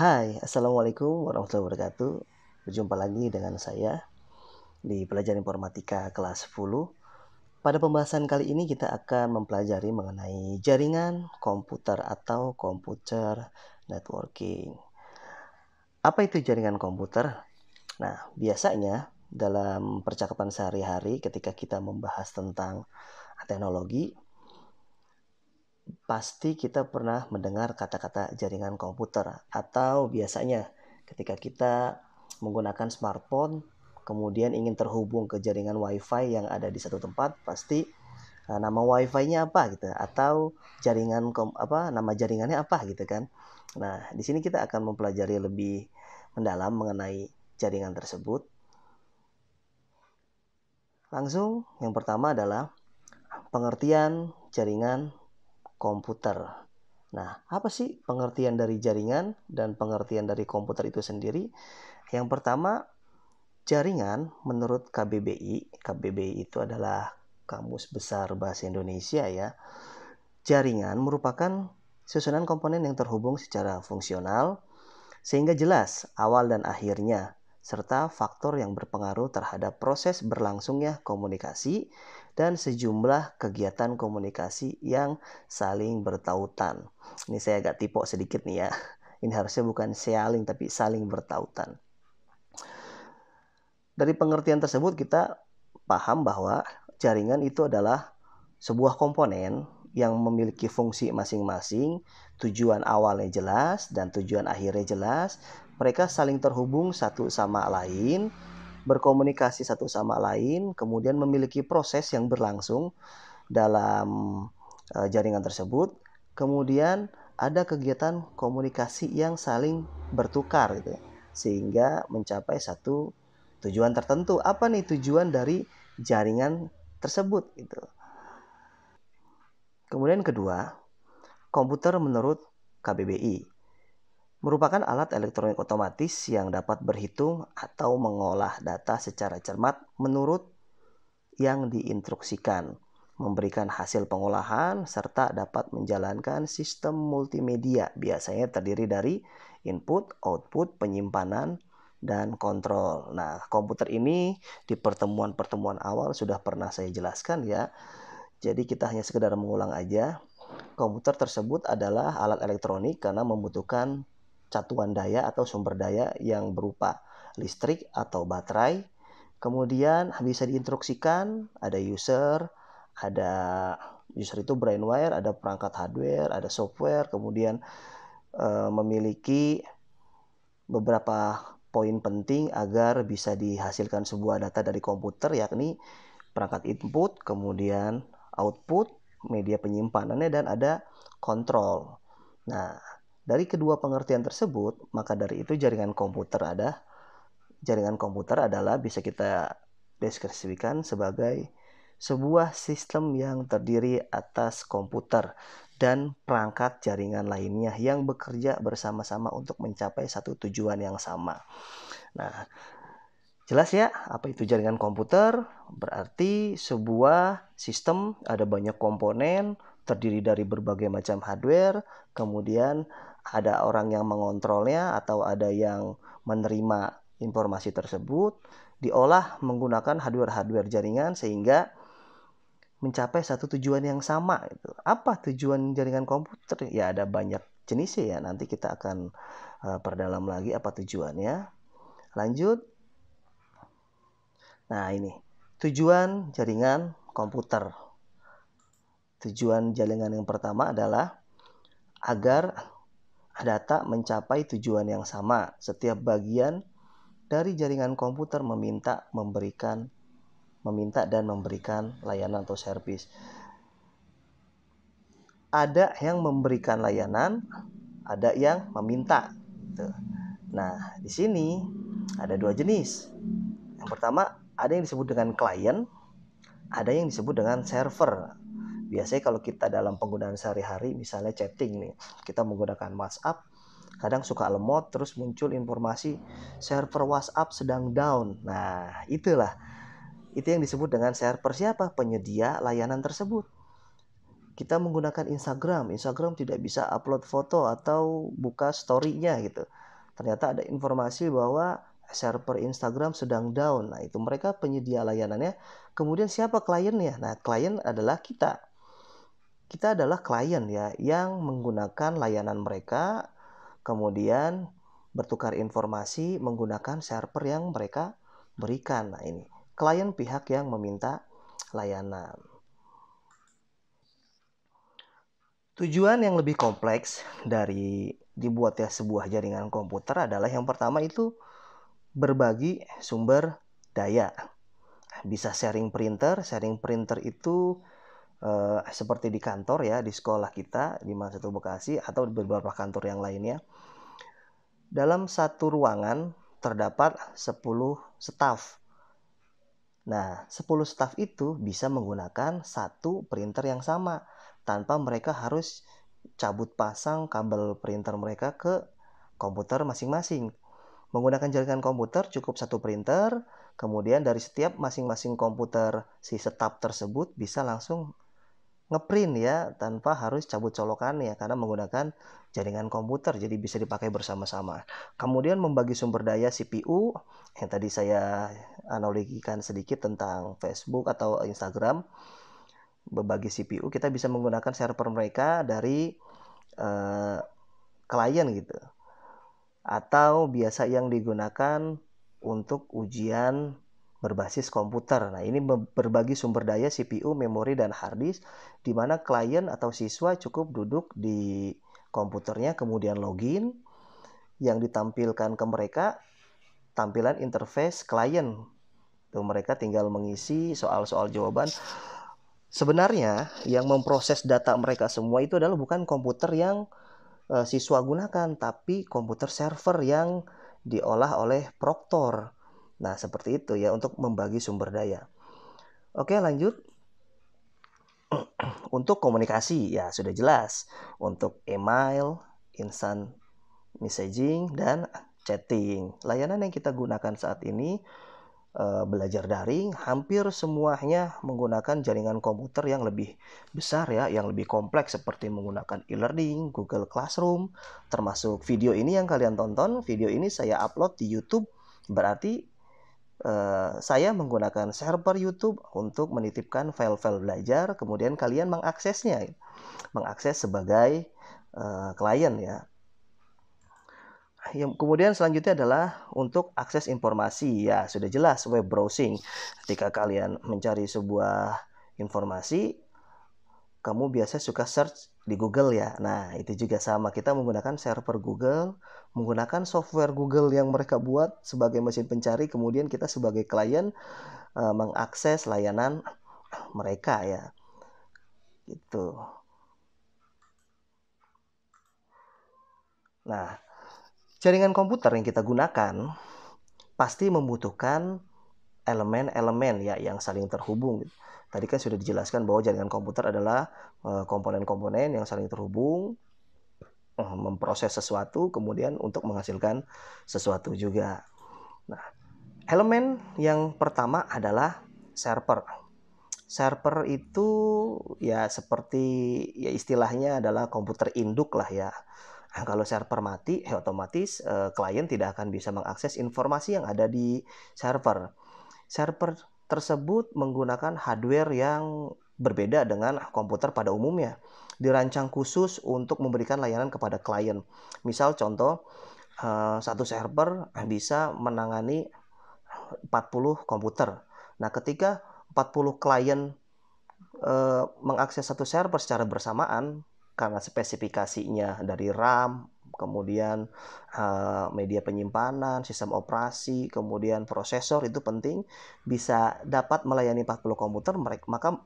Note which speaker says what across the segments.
Speaker 1: Hai, Assalamualaikum warahmatullahi wabarakatuh. Berjumpa lagi dengan saya di pelajaran informatika kelas 10. Pada pembahasan kali ini kita akan mempelajari mengenai jaringan komputer atau komputer networking. Apa itu jaringan komputer? Nah, biasanya dalam percakapan sehari-hari ketika kita membahas tentang teknologi, pasti kita pernah mendengar kata-kata jaringan komputer, atau biasanya ketika kita menggunakan smartphone kemudian ingin terhubung ke jaringan wifi yang ada di satu tempat, pasti nama wifi-nya apa gitu, atau nama jaringannya apa gitu kan. Nah, di sini kita akan mempelajari lebih mendalam mengenai jaringan tersebut. Langsung yang pertama adalah pengertian jaringan komputer. Nah, apa sih pengertian dari jaringan dan pengertian dari komputer itu sendiri? Yang pertama, jaringan menurut KBBI itu adalah Kamus Besar Bahasa Indonesia ya. Jaringan merupakan susunan komponen yang terhubung secara fungsional sehingga jelas awal dan akhirnya, serta faktor yang berpengaruh terhadap proses berlangsungnya komunikasi dan sejumlah kegiatan komunikasi yang saling bertautan. Ini saya agak tipok sedikit nih ya. Ini harusnya bukan saling tapi saling bertautan. Dari pengertian tersebut kita paham bahwa jaringan itu adalah sebuah komponen yang memiliki fungsi masing-masing, tujuan awalnya jelas dan tujuan akhirnya jelas. Mereka saling terhubung satu sama lain, berkomunikasi satu sama lain, kemudian memiliki proses yang berlangsung dalam jaringan tersebut. Kemudian ada kegiatan komunikasi yang saling bertukar gitu, sehingga mencapai satu tujuan tertentu. Apa nih tujuan dari jaringan tersebut gitu. Kemudian kedua, komputer menurut KBBI merupakan alat elektronik otomatis yang dapat berhitung atau mengolah data secara cermat menurut yang diinstruksikan, memberikan hasil pengolahan, serta dapat menjalankan sistem multimedia. Biasanya terdiri dari input, output, penyimpanan, dan kontrol. Nah, komputer ini di pertemuan-pertemuan awal sudah pernah saya jelaskan ya. Jadi kita hanya sekedar mengulang aja. Komputer tersebut adalah alat elektronik karena membutuhkan catuan daya atau sumber daya yang berupa listrik atau baterai. Kemudian bisa diinstruksikan, ada user itu brainwire, ada perangkat hardware, ada software, kemudian memiliki beberapa poin penting agar bisa dihasilkan sebuah data dari komputer, yakni perangkat input, kemudian output, media penyimpanannya, dan ada kontrol. Nah, dari kedua pengertian tersebut, maka dari itu jaringan komputer adalah bisa kita deskripsikan sebagai sebuah sistem yang terdiri atas komputer dan perangkat jaringan lainnya yang bekerja bersama-sama untuk mencapai satu tujuan yang sama. Nah, jelas ya apa itu jaringan komputer? Berarti sebuah sistem ada banyak komponen, terdiri dari berbagai macam hardware, kemudian ada orang yang mengontrolnya atau ada yang menerima informasi tersebut, diolah menggunakan hardware jaringan sehingga mencapai satu tujuan yang sama. Apa tujuan jaringan komputer? Ya ada banyak jenisnya ya, nanti kita akan perdalam lagi apa tujuannya. Lanjut. Nah, ini tujuan jaringan komputer. Tujuan jaringan yang pertama adalah agar data mencapai tujuan yang sama. Setiap bagian dari jaringan komputer meminta dan memberikan layanan atau servis. Ada yang memberikan layanan, ada yang meminta. Nah, di sini ada dua jenis. Yang pertama, ada yang disebut dengan klien, ada yang disebut dengan server. Biasanya kalau kita dalam penggunaan sehari-hari, misalnya chatting nih, kita menggunakan WhatsApp, kadang suka lemot, terus muncul informasi server WhatsApp sedang down. Nah, itu yang disebut dengan server. Siapa? Penyedia layanan tersebut. Kita menggunakan Instagram tidak bisa upload foto atau buka story-nya gitu. ternyata ada informasi bahwa server Instagram sedang down. Nah, itu mereka penyedia layanannya. Kemudian siapa kliennya? Nah, klien adalah kita. Kita adalah klien ya yang menggunakan layanan mereka, kemudian bertukar informasi menggunakan server yang mereka berikan. Nah, ini klien pihak yang meminta layanan. Tujuan yang lebih kompleks dari dibuatnya sebuah jaringan komputer adalah yang pertama itu berbagi sumber daya. Bisa sharing printer. Sharing printer itu seperti di kantor ya, di sekolah kita di Man 1 Bekasi atau di beberapa kantor yang lainnya. Dalam satu ruangan terdapat 10 staf. Nah, 10 staf itu bisa menggunakan satu printer yang sama tanpa mereka harus cabut pasang kabel printer mereka ke komputer masing-masing. Menggunakan jaringan komputer cukup satu printer, kemudian dari setiap masing-masing komputer si staf tersebut bisa langsung ngeprint ya tanpa harus cabut colokannya karena menggunakan jaringan komputer, jadi bisa dipakai bersama-sama. Kemudian membagi sumber daya CPU yang tadi saya analogikan sedikit tentang Facebook atau Instagram. Berbagi CPU kita bisa menggunakan server mereka dari klien gitu, atau biasa yang digunakan untuk ujian berbasis komputer. Nah, ini berbagi sumber daya CPU, memori, dan harddisk, di mana klien atau siswa cukup duduk di komputernya, kemudian login, yang ditampilkan ke mereka tampilan interface klien. Tuh, mereka tinggal mengisi soal-soal jawaban. Sebenarnya yang memproses data mereka semua itu adalah bukan komputer yang siswa gunakan, tapi komputer server yang diolah oleh proktor. Nah, seperti itu ya untuk membagi sumber daya. Oke, lanjut. Untuk komunikasi ya sudah jelas. Untuk email, instant messaging, dan chatting. Layanan yang kita gunakan saat ini belajar daring, hampir semuanya menggunakan jaringan komputer yang lebih besar ya, yang lebih kompleks seperti menggunakan e-learning, Google Classroom, termasuk video ini yang kalian tonton. Video ini saya upload di YouTube, berarti saya menggunakan server YouTube untuk menitipkan file-file belajar, kemudian kalian mengaksesnya, mengakses sebagai klien ya. Yang kemudian selanjutnya adalah untuk akses informasi ya, sudah jelas web browsing. Ketika kalian mencari sebuah informasi, kamu biasa suka search di Google ya. Nah, itu juga sama, kita menggunakan server Google, menggunakan software Google yang mereka buat sebagai mesin pencari, kemudian kita sebagai klien mengakses layanan mereka ya. Gitu. Nah, jaringan komputer yang kita gunakan pasti membutuhkan elemen-elemen ya yang saling terhubung. Tadi kan sudah dijelaskan bahwa jaringan komputer adalah komponen-komponen yang saling terhubung, memproses sesuatu, kemudian untuk menghasilkan sesuatu juga. Nah, elemen yang pertama adalah server. Server itu ya seperti ya istilahnya adalah komputer induk lah ya. Nah, kalau server mati, ya otomatis klien tidak akan bisa mengakses informasi yang ada di server. Server tersebut menggunakan hardware yang berbeda dengan komputer pada umumnya. Dirancang khusus untuk memberikan layanan kepada klien. Misal contoh, satu server bisa menangani 40 komputer. Nah, ketika 40 klien mengakses satu server secara bersamaan, karena spesifikasinya dari RAM, kemudian media penyimpanan, sistem operasi, kemudian prosesor itu penting, bisa dapat melayani 40 komputer,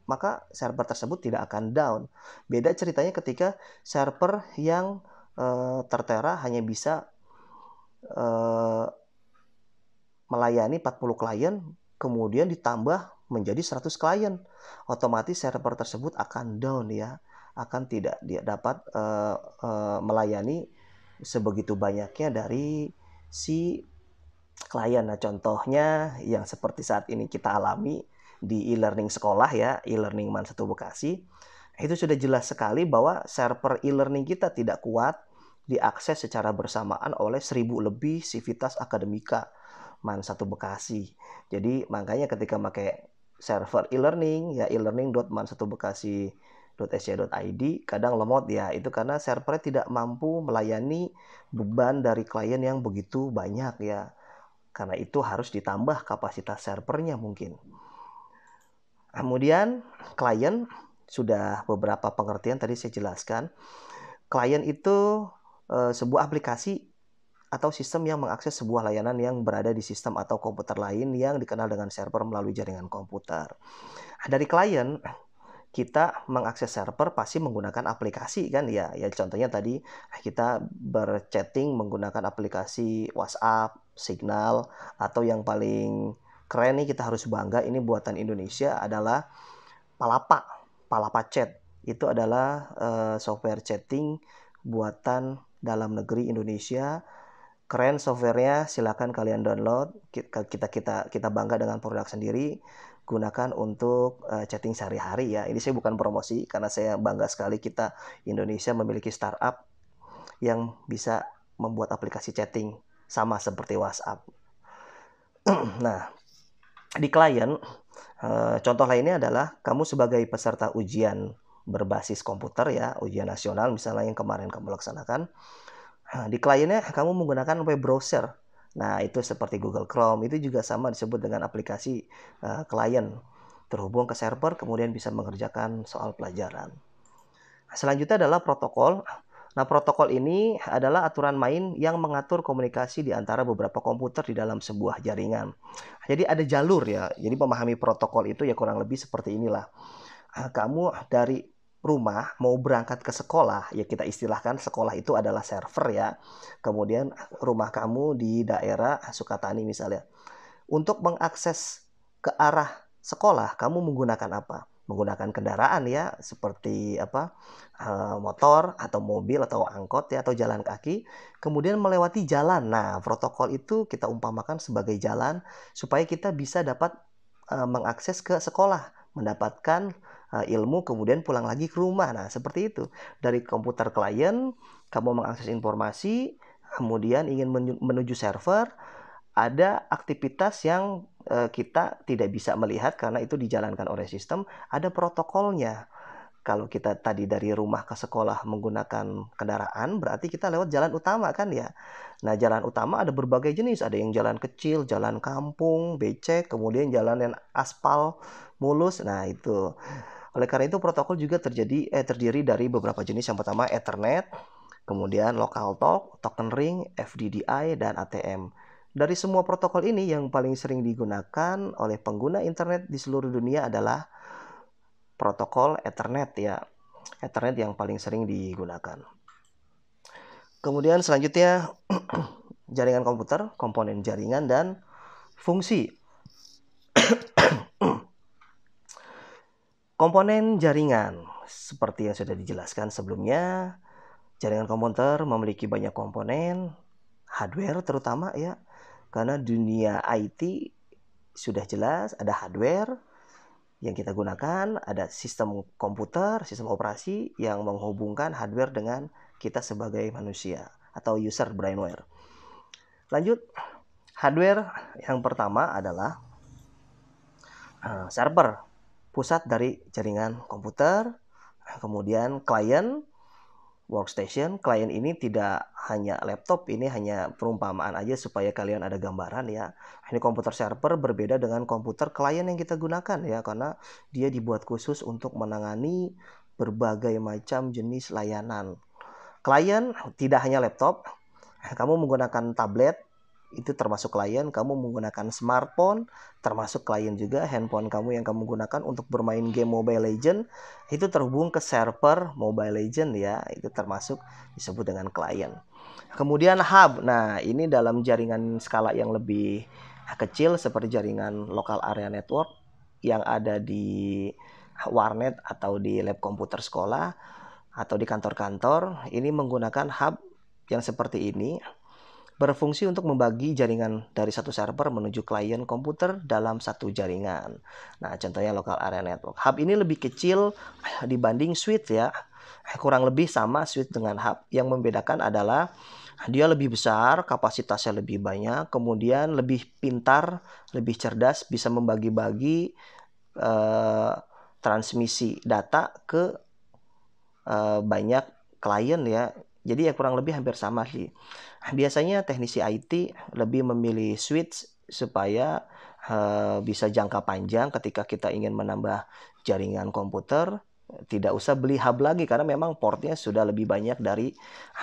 Speaker 1: maka server tersebut tidak akan down. Beda ceritanya ketika server yang tertera hanya bisa melayani 40 klien, kemudian ditambah menjadi 100 klien, otomatis server tersebut akan down ya, akan tidak dapat melayani sebegitu banyaknya dari si klien. Nah, contohnya yang seperti saat ini kita alami di e-learning sekolah ya, e-learning Man 1 Bekasi, itu sudah jelas sekali bahwa server e-learning kita tidak kuat, diakses secara bersamaan oleh 1.000 lebih Civitas Akademika MAN 1 Bekasi. Jadi makanya ketika pakai server e-learning ya e-learning.man1bekasi.sc.id kadang lemot ya, itu karena servernya tidak mampu melayani beban dari klien yang begitu banyak ya. Karena itu harus ditambah kapasitas servernya mungkin. Kemudian klien, sudah beberapa pengertian tadi saya jelaskan. Klien itu sebuah aplikasi atau sistem yang mengakses sebuah layanan yang berada di sistem atau komputer lain yang dikenal dengan server melalui jaringan komputer. Dari klien, kita mengakses server pasti menggunakan aplikasi kan ya. Ya contohnya tadi kita berchatting menggunakan aplikasi WhatsApp, Signal, atau yang paling keren nih kita harus bangga ini buatan Indonesia adalah Palapa Chat. Itu adalah software chatting buatan dalam negeri Indonesia. Keren softwarenya, silakan kalian download. Kita bangga dengan produk sendiri, gunakan untuk chatting sehari-hari ya. Ini saya bukan promosi karena saya bangga sekali kita Indonesia memiliki startup yang bisa membuat aplikasi chatting sama seperti WhatsApp. Nah, di klien, contoh lainnya adalah kamu sebagai peserta ujian berbasis komputer ya, ujian nasional misalnya yang kemarin kamu laksanakan. Di kliennya kamu menggunakan web browser. Nah, itu seperti Google Chrome, itu juga sama disebut dengan aplikasi klien. Terhubung ke server, kemudian bisa mengerjakan soal pelajaran. Selanjutnya adalah protokol. Nah, protokol ini adalah aturan main yang mengatur komunikasi di antara beberapa komputer di dalam sebuah jaringan. Jadi ada jalur ya. Jadi memahami protokol itu ya kurang lebih seperti inilah. Kamu dari rumah mau berangkat ke sekolah, ya kita istilahkan sekolah itu adalah server ya. Kemudian rumah kamu di daerah Sukatani misalnya. Untuk mengakses ke arah sekolah, kamu menggunakan apa? Menggunakan kendaraan ya, seperti motor atau mobil atau angkot ya, atau jalan kaki. Kemudian melewati jalan. Nah, protokol itu kita umpamakan sebagai jalan supaya kita bisa dapat mengakses ke sekolah, mendapatkan ilmu, kemudian pulang lagi ke rumah. Nah, seperti itu. Dari komputer klien, kamu mengakses informasi, kemudian ingin menuju server, ada aktivitas yang kita tidak bisa melihat karena itu dijalankan oleh sistem, ada protokolnya. Kalau kita tadi dari rumah ke sekolah menggunakan kendaraan, berarti kita lewat jalan utama kan ya. Nah, jalan utama ada berbagai jenis, ada yang jalan kecil, jalan kampung, becek, kemudian jalan yang aspal, mulus. Nah, itu. Oleh karena itu protokol juga terdiri dari beberapa jenis. Yang pertama Ethernet, kemudian Local Talk, Token Ring, FDDI, dan ATM. Dari semua protokol ini yang paling sering digunakan oleh pengguna internet di seluruh dunia adalah protokol Ethernet ya. Ethernet yang paling sering digunakan. Kemudian selanjutnya jaringan komputer, komponen jaringan, dan fungsi. Komponen jaringan, seperti yang sudah dijelaskan sebelumnya, jaringan komputer memiliki banyak komponen, hardware terutama ya, karena dunia IT sudah jelas ada hardware yang kita gunakan, ada sistem komputer, sistem operasi yang menghubungkan hardware dengan kita sebagai manusia atau user brainware. Lanjut, hardware yang pertama adalah server, pusat dari jaringan komputer. Kemudian klien, workstation. Klien ini tidak hanya laptop, ini hanya perumpamaan aja supaya kalian ada gambaran ya. Ini komputer server berbeda dengan komputer klien yang kita gunakan ya, karena dia dibuat khusus untuk menangani berbagai macam jenis layanan. Klien tidak hanya laptop, kamu menggunakan tablet, itu termasuk klien. Kamu menggunakan smartphone, termasuk klien juga. Handphone kamu yang kamu gunakan untuk bermain game Mobile Legend, itu terhubung ke server Mobile Legend ya, itu termasuk disebut dengan klien. Kemudian hub, nah ini dalam jaringan skala yang lebih kecil seperti jaringan local area network yang ada di warnet atau di lab komputer sekolah atau di kantor-kantor, ini menggunakan hub yang seperti ini, berfungsi untuk membagi jaringan dari satu server menuju klien komputer dalam satu jaringan. Nah, contohnya local area network. Hub ini lebih kecil dibanding switch ya. kurang lebih sama switch dengan hub. Yang membedakan adalah dia lebih besar, kapasitasnya lebih banyak, kemudian lebih pintar, lebih cerdas, bisa membagi-bagi transmisi data ke banyak klien ya. Jadi ya kurang lebih hampir sama sih. Biasanya teknisi IT lebih memilih switch supaya bisa jangka panjang ketika kita ingin menambah jaringan komputer. Tidak usah beli hub lagi karena memang portnya sudah lebih banyak dari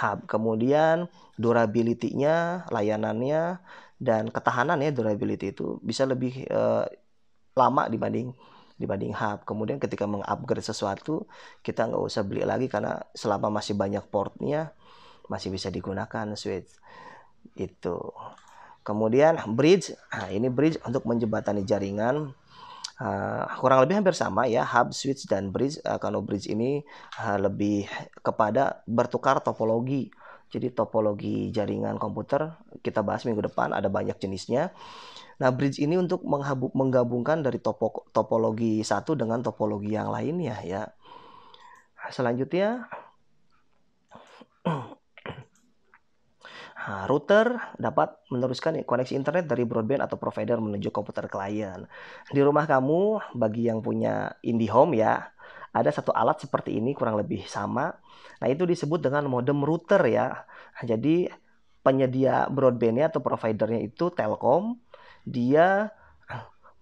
Speaker 1: hub. Kemudian durability-nya, layanannya, dan ketahanan ya, durability itu bisa lebih lama dibanding hub. Kemudian ketika mengupgrade sesuatu, kita nggak usah beli lagi karena selama masih banyak portnya masih bisa digunakan switch itu. Kemudian bridge, nah ini bridge untuk menjembatani jaringan. Kurang lebih hampir sama ya, hub, switch, dan bridge. Kalau bridge ini lebih kepada bertukar topologi. Jadi topologi jaringan komputer kita bahas minggu depan, ada banyak jenisnya. Nah, bridge ini untuk menggabungkan dari topologi satu dengan topologi yang lainnya ya. Selanjutnya, router dapat meneruskan koneksi internet dari broadband atau provider menuju komputer klien. Di rumah kamu, bagi yang punya IndiHome ya, ada satu alat seperti ini kurang lebih sama. Nah, itu disebut dengan modem router ya. Jadi penyedia broadbandnya atau providernya itu Telkom, dia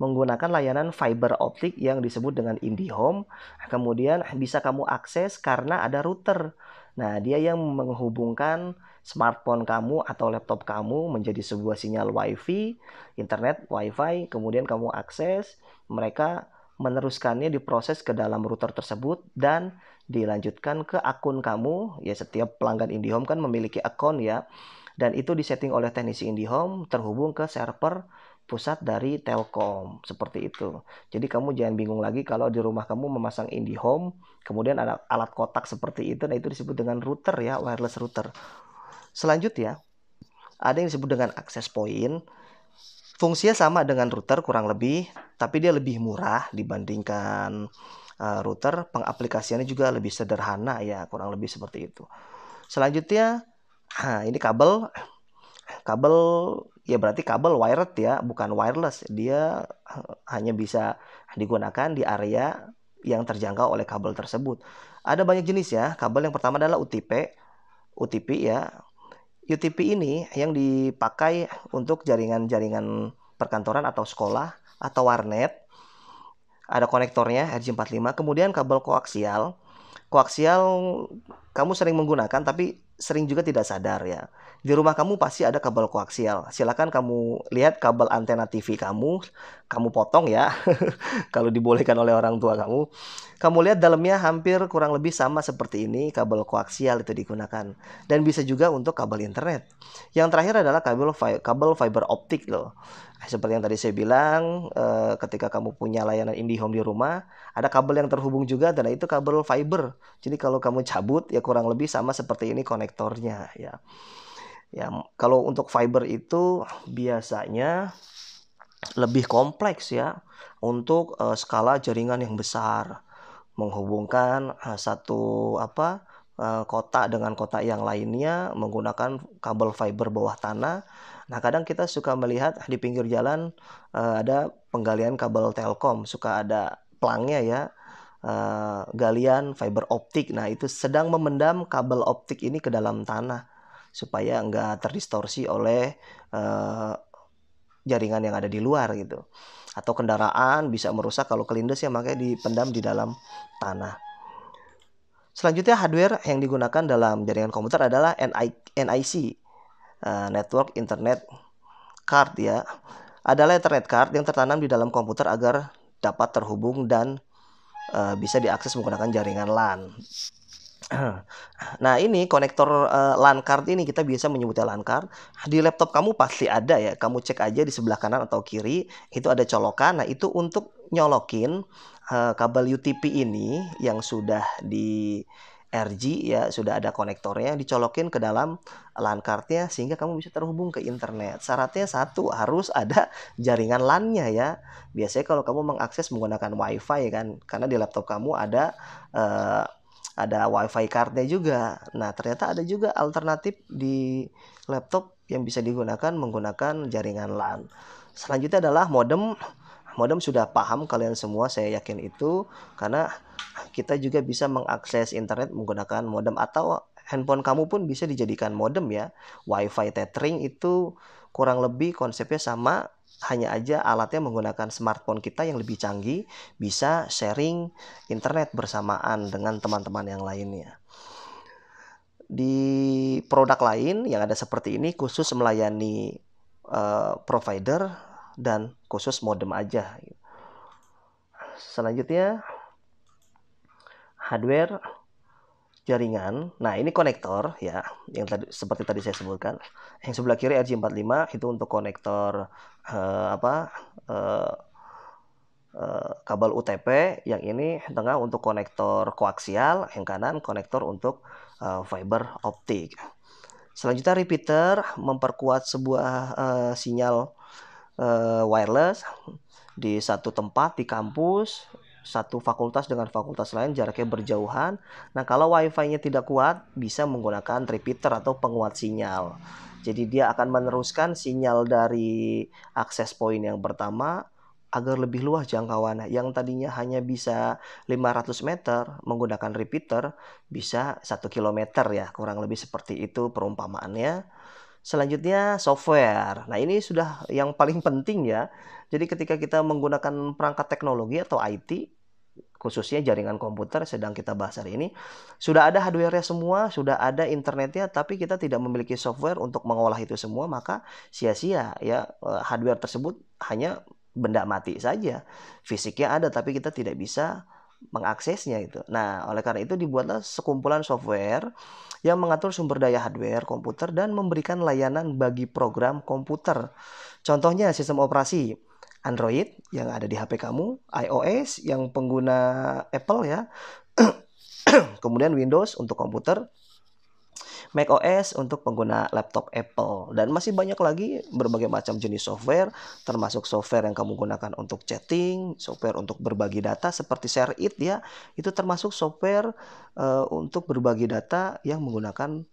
Speaker 1: menggunakan layanan fiber optik yang disebut dengan IndiHome. Kemudian bisa kamu akses karena ada router. Nah, dia yang menghubungkan smartphone kamu atau laptop kamu menjadi sebuah sinyal WiFi, internet WiFi, kemudian kamu akses, mereka meneruskannya diproses ke dalam router tersebut dan dilanjutkan ke akun kamu. Ya, setiap pelanggan IndiHome kan memiliki akun ya. Dan itu disetting oleh teknisi IndiHome terhubung ke server pusat dari Telkom, seperti itu. Jadi kamu jangan bingung lagi kalau di rumah kamu memasang IndiHome, kemudian ada alat kotak seperti itu, nah itu disebut dengan router ya, wireless router. Selanjutnya, ada yang disebut dengan access point. Fungsinya sama dengan router kurang lebih, tapi dia lebih murah dibandingkan router. Pengaplikasiannya juga lebih sederhana ya, kurang lebih seperti itu. Selanjutnya, ini kabel ya, berarti kabel wired ya, bukan wireless. Dia hanya bisa digunakan di area yang terjangkau oleh kabel tersebut. Ada banyak jenis ya. Kabel yang pertama adalah UTP ya. UTP ini yang dipakai untuk jaringan-jaringan perkantoran atau sekolah atau warnet. Ada konektornya RJ45. Kemudian kabel koaksial. Koaksial kamu sering menggunakan tapi sering juga tidak sadar ya. Di rumah kamu pasti ada kabel koaksial. Silakan kamu lihat kabel antena TV kamu potong ya. Kalau dibolehkan oleh orang tua kamu. Kamu lihat dalamnya hampir kurang lebih sama seperti ini, kabel koaksial itu digunakan. Dan bisa juga untuk kabel internet. Yang terakhir adalah kabel fiber optik loh. Seperti yang tadi saya bilang, ketika kamu punya layanan IndiHome di rumah, ada kabel yang terhubung juga dan itu kabel fiber. Jadi kalau kamu cabut ya kurang lebih sama seperti ini konektornya ya. Ya, kalau untuk fiber itu biasanya lebih kompleks ya untuk skala jaringan yang besar, menghubungkan satu kota dengan kota yang lainnya menggunakan kabel fiber bawah tanah. Nah, kadang kita suka melihat di pinggir jalan ada penggalian kabel Telkom, suka ada pelangnya ya, galian fiber optik. Nah, itu sedang memendam kabel optik ini ke dalam tanah supaya enggak terdistorsi oleh jaringan yang ada di luar gitu. Atau kendaraan bisa merusak kalau kelindes ya, makanya dipendam di dalam tanah. Selanjutnya hardware yang digunakan dalam jaringan komputer adalah NIC, Network Internet Card ya. Adalah Ethernet card yang tertanam di dalam komputer agar dapat terhubung dan bisa diakses menggunakan jaringan LAN. Nah, ini konektor LAN card ini kita biasa menyebutnya LAN card. Di laptop kamu pasti ada ya. Kamu cek aja di sebelah kanan atau kiri itu ada colokan. Nah, itu untuk nyolokin kabel UTP ini yang sudah di RG ya, sudah ada konektornya, dicolokin ke dalam LAN cardnya sehingga kamu bisa terhubung ke internet. Syaratnya satu, harus ada jaringan LAN-nya ya. Biasanya kalau kamu mengakses menggunakan WiFi kan, karena di laptop kamu ada ada WiFi cardnya juga. Nah, ternyata ada juga alternatif di laptop yang bisa digunakan menggunakan jaringan LAN. Selanjutnya adalah modem. Modem sudah paham kalian semua, saya yakin itu, karena kita juga bisa mengakses internet menggunakan modem, atau handphone kamu pun bisa dijadikan modem ya. WiFi tethering itu kurang lebih konsepnya sama, hanya aja alatnya menggunakan smartphone kita yang lebih canggih, bisa sharing internet bersamaan dengan teman-teman yang lainnya. Di produk lain yang ada seperti ini khusus melayani provider dan khusus modem aja. Selanjutnya hardware jaringan. Nah, ini konektor ya, yang tadi seperti tadi saya sebutkan. Yang sebelah kiri RJ45 itu untuk konektor kabel UTP, yang ini tengah untuk konektor koaksial, yang kanan konektor untuk fiber optik. Selanjutnya repeater memperkuat sebuah sinyal wireless di satu tempat di kampus, satu fakultas dengan fakultas lain jaraknya berjauhan. Nah, kalau wifi-nya tidak kuat, bisa menggunakan repeater atau penguat sinyal. Jadi dia akan meneruskan sinyal dari akses point yang pertama agar lebih luas jangkauan. Yang tadinya hanya bisa 500 meter menggunakan repeater bisa 1 kilometer ya, kurang lebih seperti itu perumpamaannya. Selanjutnya software. Nah, ini sudah yang paling penting ya. Jadi ketika kita menggunakan perangkat teknologi atau IT, khususnya jaringan komputer sedang kita bahas hari ini, sudah ada hardware-nya semua, sudah ada internetnya, tapi kita tidak memiliki software untuk mengolah itu semua, maka sia-sia ya, hardware tersebut hanya benda mati saja. Fisiknya ada tapi kita tidak bisa mengaksesnya itu. Nah, oleh karena itu dibuatlah sekumpulan software yang mengatur sumber daya hardware komputer dan memberikan layanan bagi program komputer. Contohnya sistem operasi Android yang ada di HP kamu, iOS yang pengguna Apple ya, kemudian Windows untuk komputer, macOS untuk pengguna laptop Apple, dan masih banyak lagi berbagai macam jenis software, termasuk software yang kamu gunakan untuk chatting, software untuk berbagi data seperti ShareIt ya, itu termasuk software untuk berbagi data yang menggunakan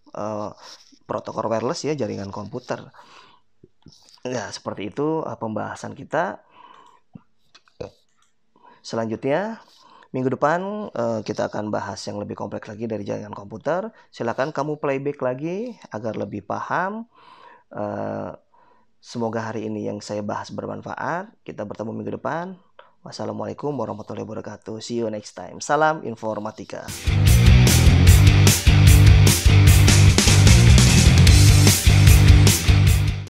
Speaker 1: protokol wireless ya, jaringan komputer. Nah, seperti itu pembahasan kita. Selanjutnya minggu depan kita akan bahas yang lebih kompleks lagi dari jaringan komputer. Silakan kamu playback lagi agar lebih paham. Semoga hari ini yang saya bahas bermanfaat. Kita bertemu minggu depan. Wassalamualaikum warahmatullahi wabarakatuh. See you next time. Salam informatika.